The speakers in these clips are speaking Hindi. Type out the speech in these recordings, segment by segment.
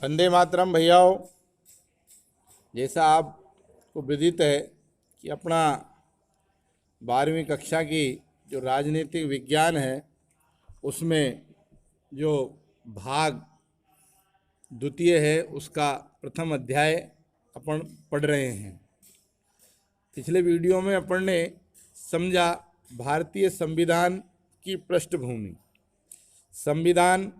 वंदे मातरम भैयाओ। जैसा आपको विदित है कि अपना 12वीं कक्षा की जो राजनीतिक विज्ञान है उसमें जो भाग द्वितीय है उसका प्रथम अध्याय अपन पढ़ रहे हैं। पिछले वीडियो में अपन ने समझा भारतीय संविधान की पृष्ठभूमि, संविधान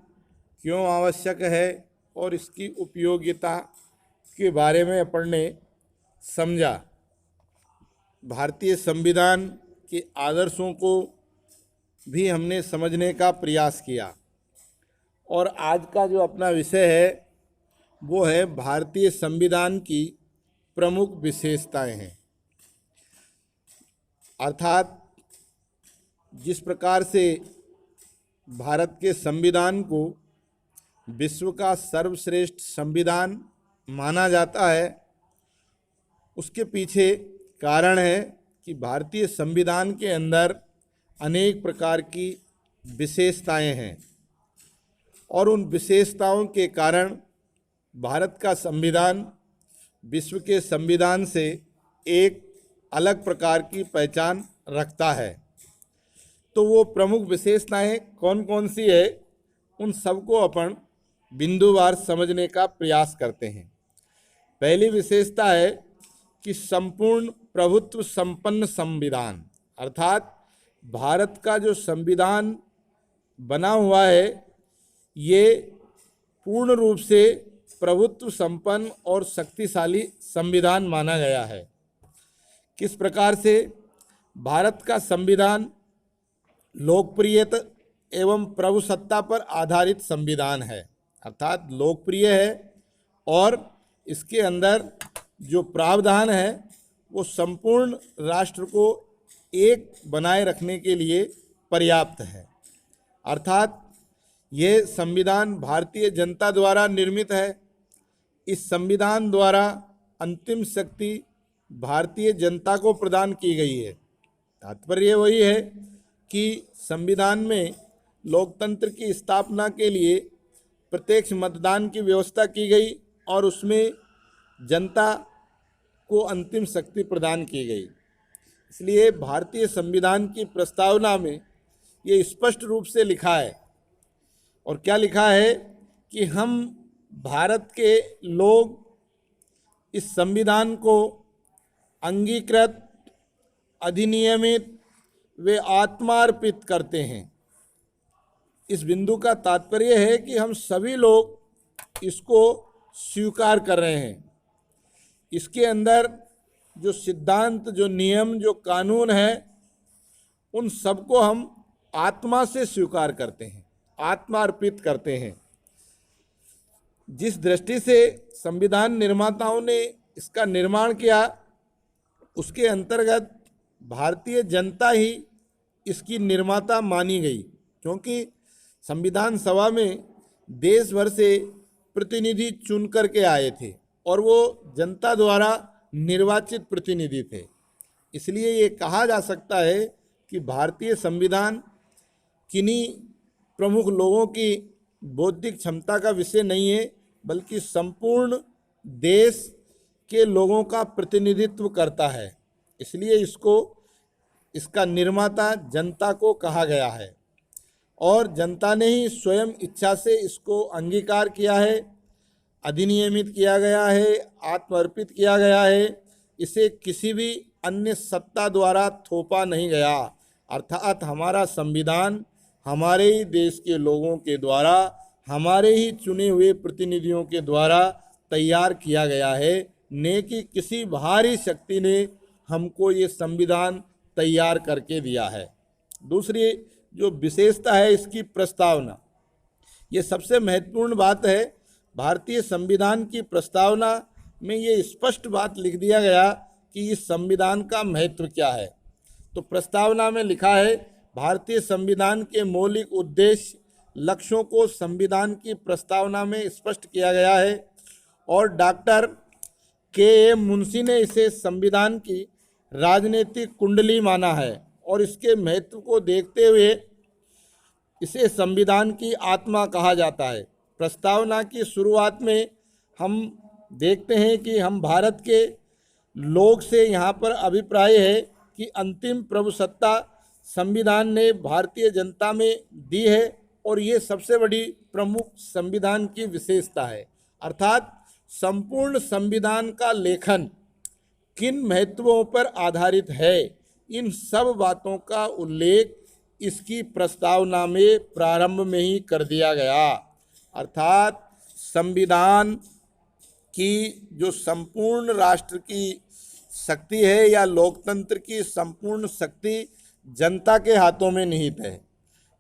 क्यों आवश्यक है और इसकी उपयोगिता के बारे में अपन ने समझा। भारतीय संविधान के आदर्शों को भी हमने समझने का प्रयास किया और आज का जो अपना विषय है वो है भारतीय संविधान की प्रमुख विशेषताएं हैं। अर्थात जिस प्रकार से भारत के संविधान को विश्व का सर्वश्रेष्ठ संविधान माना जाता है, उसके पीछे कारण है कि भारतीय संविधान के अंदर अनेक प्रकार की विशेषताएं हैं और उन विशेषताओं के कारण भारत का संविधान विश्व के संविधान से एक अलग प्रकार की पहचान रखता है। तो वो प्रमुख विशेषताएं कौन कौन सी है, उन सबको अपन बिंदुवार समझने का प्रयास करते हैं। पहली विशेषता है कि संपूर्ण प्रभुत्व संपन्न संविधान, अर्थात भारत का जो संविधान बना हुआ है ये पूर्ण रूप से प्रभुत्व संपन्न और शक्तिशाली संविधान माना गया है। किस प्रकार से? भारत का संविधान लोकप्रियता एवं प्रभुसत्ता पर आधारित संविधान है, अर्थात लोकप्रिय है और इसके अंदर जो प्रावधान है वो संपूर्ण राष्ट्र को एक बनाए रखने के लिए पर्याप्त है। अर्थात ये संविधान भारतीय जनता द्वारा निर्मित है। इस संविधान द्वारा अंतिम शक्ति भारतीय जनता को प्रदान की गई है। तात्पर्य वही है कि संविधान में लोकतंत्र की स्थापना के लिए प्रत्यक्ष मतदान की व्यवस्था की गई और उसमें जनता को अंतिम शक्ति प्रदान की गई। इसलिए भारतीय संविधान की प्रस्तावना में ये स्पष्ट रूप से लिखा है। और क्या लिखा है कि हम भारत के लोग इस संविधान को अंगीकृत, अधिनियमित वे आत्मार्पित करते हैं। इस बिंदु का तात्पर्य है कि हम सभी लोग इसको स्वीकार कर रहे हैं। इसके अंदर जो सिद्धांत, जो नियम, जो कानून है, उन सबको हम आत्मा से स्वीकार करते हैं, आत्मार्पित करते हैं। जिस दृष्टि से संविधान निर्माताओं ने इसका निर्माण किया उसके अंतर्गत भारतीय जनता ही इसकी निर्माता मानी गई, क्योंकि संविधान सभा में देश भर से प्रतिनिधि चुन करके आए थे और वो जनता द्वारा निर्वाचित प्रतिनिधि थे। इसलिए ये कहा जा सकता है कि भारतीय संविधान किन्हीं प्रमुख लोगों की बौद्धिक क्षमता का विषय नहीं है, बल्कि संपूर्ण देश के लोगों का प्रतिनिधित्व करता है। इसलिए इसका निर्माता जनता को कहा गया है और जनता ने ही स्वयं इच्छा से इसको अंगीकार किया है, अधिनियमित किया गया है, आत्मर्पित किया गया है। इसे किसी भी अन्य सत्ता द्वारा थोपा नहीं गया। अर्थात हमारा संविधान हमारे ही देश के लोगों के द्वारा, हमारे ही चुने हुए प्रतिनिधियों के द्वारा तैयार किया गया है, न कि किसी बाहरी शक्ति ने हमको ये संविधान तैयार करके दिया है। दूसरी जो विशेषता है इसकी प्रस्तावना, ये सबसे महत्वपूर्ण बात है। भारतीय संविधान की प्रस्तावना में ये स्पष्ट बात लिख दिया गया कि इस संविधान का महत्व क्या है। तो प्रस्तावना में लिखा है, भारतीय संविधान के मौलिक उद्देश्य, लक्ष्यों को संविधान की प्रस्तावना में स्पष्ट किया गया है और डॉक्टर के मुंशी ने इसे संविधान की राजनीतिक कुंडली माना है और इसके महत्व को देखते हुए इसे संविधान की आत्मा कहा जाता है। प्रस्तावना की शुरुआत में हम देखते हैं कि हम भारत के लोग से यहाँ पर अभिप्राय है कि अंतिम प्रभुसत्ता संविधान ने भारतीय जनता में दी है और ये सबसे बड़ी प्रमुख संविधान की विशेषता है। अर्थात संपूर्ण संविधान का लेखन किन महत्वों पर आधारित है, इन सब बातों का उल्लेख इसकी प्रस्तावना में प्रारंभ में ही कर दिया गया। अर्थात संविधान की जो संपूर्ण राष्ट्र की शक्ति है या लोकतंत्र की संपूर्ण शक्ति जनता के हाथों में निहित है।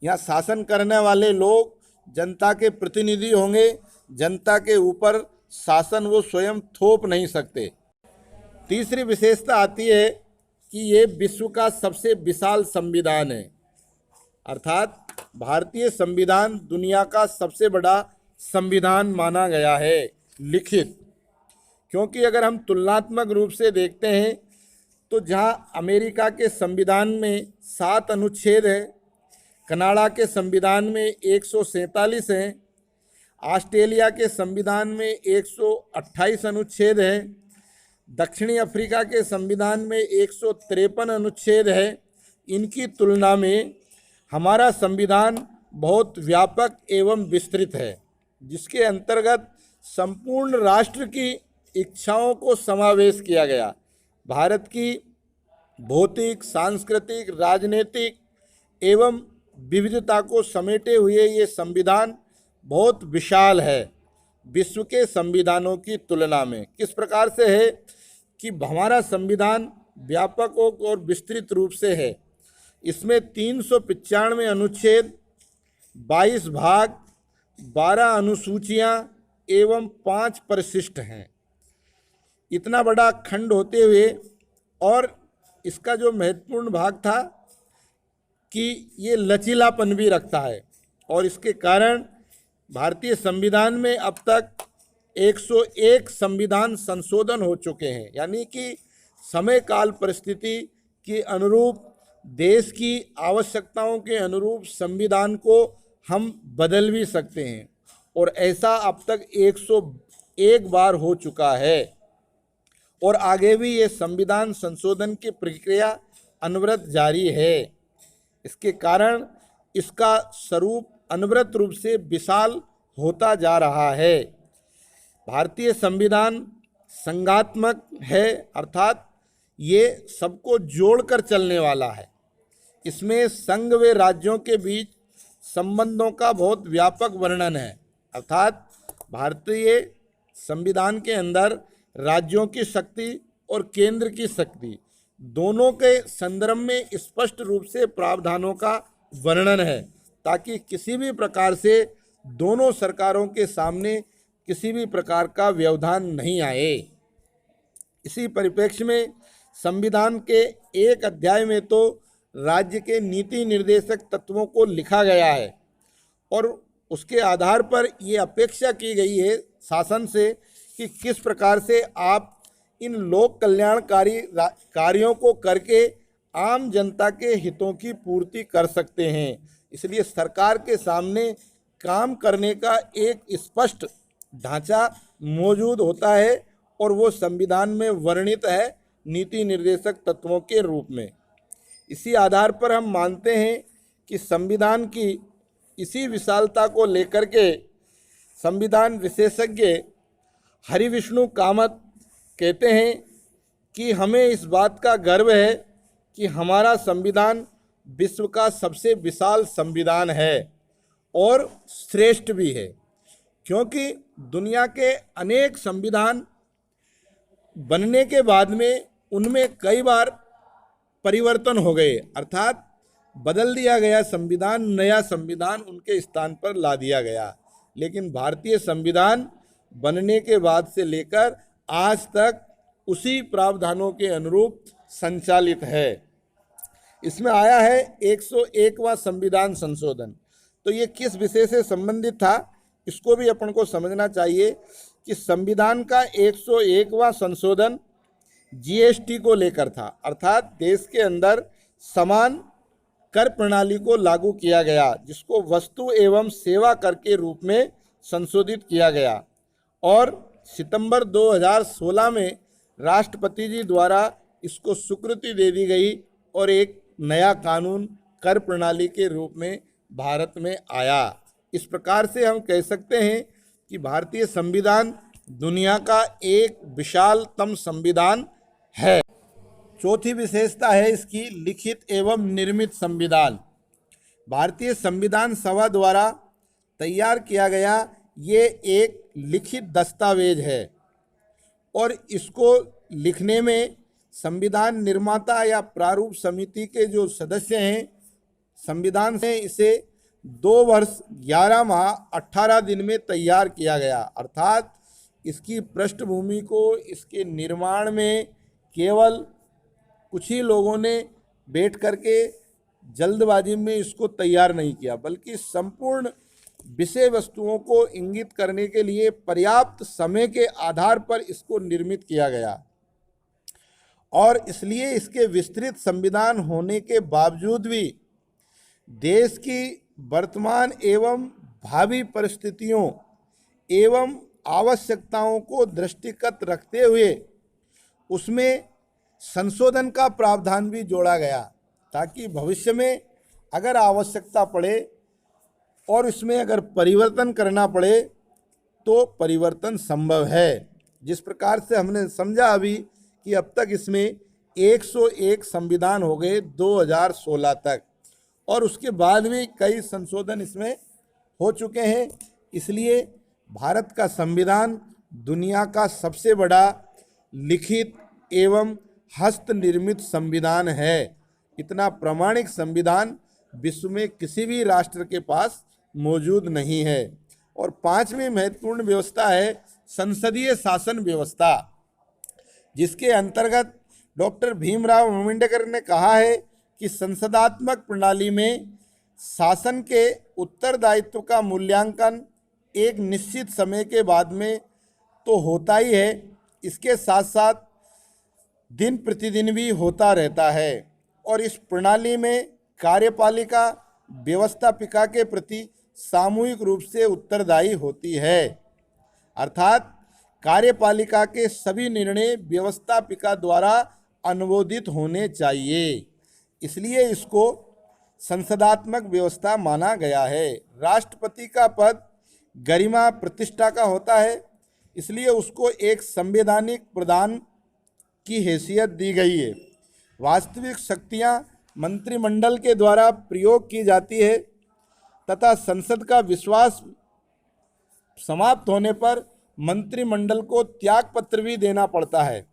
यहाँ शासन करने वाले लोग जनता के प्रतिनिधि होंगे, जनता के ऊपर शासन वो स्वयं थोप नहीं सकते। तीसरी विशेषता आती है कि ये विश्व का सबसे विशाल संविधान है। अर्थात भारतीय संविधान दुनिया का सबसे बड़ा संविधान माना गया है लिखित। क्योंकि अगर हम तुलनात्मक रूप से देखते हैं तो जहाँ अमेरिका के संविधान में 7 अनुच्छेद हैं, कनाडा के संविधान में 147 हैं, ऑस्ट्रेलिया के संविधान में 128 अनुच्छेद हैं, दक्षिणी अफ्रीका के संविधान में 153 अनुच्छेद है, इनकी तुलना में हमारा संविधान बहुत व्यापक एवं विस्तृत है, जिसके अंतर्गत संपूर्ण राष्ट्र की इच्छाओं को समावेश किया गया। भारत की भौतिक, सांस्कृतिक, राजनीतिक एवं विविधता को समेटे हुए ये संविधान बहुत विशाल है विश्व के संविधानों की तुलना में। किस प्रकार से है कि हमारा संविधान व्यापक और विस्तृत रूप से है। इसमें 395 अनुच्छेद, 22 भाग, 12 अनुसूचियां एवं 5 परिशिष्ट हैं। इतना बड़ा खंड होते हुए और इसका जो महत्वपूर्ण भाग था कि ये लचीलापन भी रखता है और इसके कारण भारतीय संविधान में अब तक 101 संविधान संशोधन हो चुके हैं। यानी कि समय काल परिस्थिति के अनुरूप, देश की आवश्यकताओं के अनुरूप संविधान को हम बदल भी सकते हैं और ऐसा अब तक 101 बार हो चुका है और आगे भी ये संविधान संशोधन की प्रक्रिया अनवरत जारी है। इसके कारण इसका स्वरूप अनवरत रूप से विशाल होता जा रहा है। भारतीय संविधान संघात्मक है, अर्थात ये सबको जोड़कर चलने वाला है। इसमें संघ व राज्यों के बीच संबंधों का बहुत व्यापक वर्णन है। अर्थात भारतीय संविधान के अंदर राज्यों की शक्ति और केंद्र की शक्ति दोनों के संदर्भ में स्पष्ट रूप से प्रावधानों का वर्णन है, ताकि किसी भी प्रकार से दोनों सरकारों के सामने किसी भी प्रकार का व्यवधान नहीं आए। इसी परिप्रेक्ष्य में संविधान के एक अध्याय में तो राज्य के नीति निर्देशक तत्वों को लिखा गया है और उसके आधार पर ये अपेक्षा की गई है शासन से कि किस प्रकार से आप इन लोक कल्याणकारी कार्यों को करके आम जनता के हितों की पूर्ति कर सकते हैं। इसलिए सरकार के सामने काम करने का एक स्पष्ट ढांचा मौजूद होता है और वो संविधान में वर्णित है नीति निर्देशक तत्वों के रूप में। इसी आधार पर हम मानते हैं कि संविधान की इसी विशालता को लेकर के संविधान विशेषज्ञ हरिविष्णु कामत कहते हैं कि हमें इस बात का गर्व है कि हमारा संविधान विश्व का सबसे विशाल संविधान है और श्रेष्ठ भी है, क्योंकि दुनिया के अनेक संविधान बनने के बाद में उनमें कई बार परिवर्तन हो गए, अर्थात बदल दिया गया संविधान, नया संविधान उनके स्थान पर ला दिया गया। लेकिन भारतीय संविधान बनने के बाद से लेकर आज तक उसी प्रावधानों के अनुरूप संचालित है। इसमें आया है 101वां संविधान संशोधन। तो ये किस विषय से संबंधित था, इसको भी अपन को समझना चाहिए कि संविधान का 101वां संशोधन जीएसटी को लेकर था, अर्थात देश के अंदर समान कर प्रणाली को लागू किया गया, जिसको वस्तु एवं सेवा कर के रूप में संशोधित किया गया और सितंबर 2016 में राष्ट्रपति जी द्वारा इसको स्वीकृति दे दी गई और एक नया कानून कर प्रणाली के रूप में भारत में आया। इस प्रकार से हम कह सकते हैं कि भारतीय संविधान दुनिया का एक विशालतम संविधान है। चौथी विशेषता है इसकी लिखित एवं निर्मित संविधान। भारतीय संविधान सभा द्वारा तैयार किया गया ये एक लिखित दस्तावेज है और इसको लिखने में संविधान निर्माता या प्रारूप समिति के जो सदस्य हैं संविधान से इसे 2 वर्ष 11 माह 18 दिन में तैयार किया गया। अर्थात इसकी पृष्ठभूमि को इसके निर्माण में केवल कुछ ही लोगों ने बैठ करके जल्दबाजी में इसको तैयार नहीं किया, बल्कि संपूर्ण विषय वस्तुओं को इंगित करने के लिए पर्याप्त समय के आधार पर इसको निर्मित किया गया और इसलिए इसके विस्तृत संविधान होने के बावजूद भी देश की वर्तमान एवं भावी परिस्थितियों एवं आवश्यकताओं को दृष्टिगत रखते हुए उसमें संशोधन का प्रावधान भी जोड़ा गया ताकि भविष्य में अगर आवश्यकता पड़े और इसमें अगर परिवर्तन करना पड़े तो परिवर्तन संभव है। जिस प्रकार से हमने समझा अभी कि अब तक इसमें 101 संविधान हो गए 2016 तक और उसके बाद भी कई संशोधन इसमें हो चुके हैं। इसलिए भारत का संविधान दुनिया का सबसे बड़ा लिखित एवं हस्त निर्मित संविधान है। इतना प्रामाणिक संविधान विश्व में किसी भी राष्ट्र के पास मौजूद नहीं है। और 5वीं महत्वपूर्ण व्यवस्था है संसदीय शासन व्यवस्था, जिसके अंतर्गत डॉक्टर भीमराव अम्बेडकर ने कहा है कि संसदात्मक प्रणाली में शासन के उत्तरदायित्व का मूल्यांकन एक निश्चित समय के बाद में तो होता ही है, इसके साथ साथ दिन प्रतिदिन भी होता रहता है और इस प्रणाली में कार्यपालिका व्यवस्थापिका के प्रति सामूहिक रूप से उत्तरदायी होती है। अर्थात कार्यपालिका के सभी निर्णय व्यवस्थापिका द्वारा अनुमोदित होने चाहिए, इसलिए इसको संसदात्मक व्यवस्था माना गया है। राष्ट्रपति का पद गरिमा प्रतिष्ठा का होता है, इसलिए उसको एक संवैधानिक प्रधान की हैसियत दी गई है। वास्तविक शक्तियां मंत्रिमंडल के द्वारा प्रयोग की जाती है तथा संसद का विश्वास समाप्त होने पर मंत्रिमंडल को त्याग पत्र भी देना पड़ता है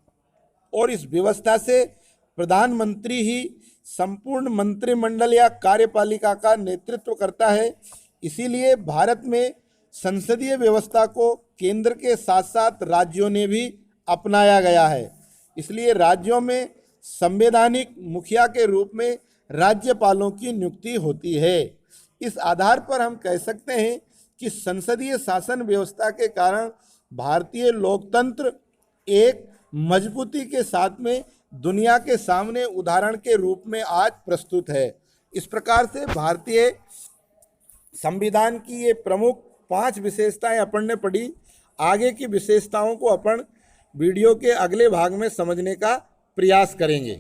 और इस व्यवस्था से प्रधानमंत्री ही संपूर्ण मंत्रिमंडल या कार्यपालिका का नेतृत्व करता है। इसीलिए भारत में संसदीय व्यवस्था को केंद्र के साथ साथ राज्यों ने भी अपनाया गया है। इसलिए राज्यों में संवैधानिक मुखिया के रूप में राज्यपालों की नियुक्ति होती है। इस आधार पर हम कह सकते हैं कि संसदीय शासन व्यवस्था के कारण भारतीय लोकतंत्र एक मजबूती के साथ में दुनिया के सामने उदाहरण के रूप में आज प्रस्तुत है। इस प्रकार से भारतीय संविधान की ये प्रमुख 5 विशेषताएं अपन ने पढ़ी। आगे की विशेषताओं को अपन वीडियो के अगले भाग में समझने का प्रयास करेंगे।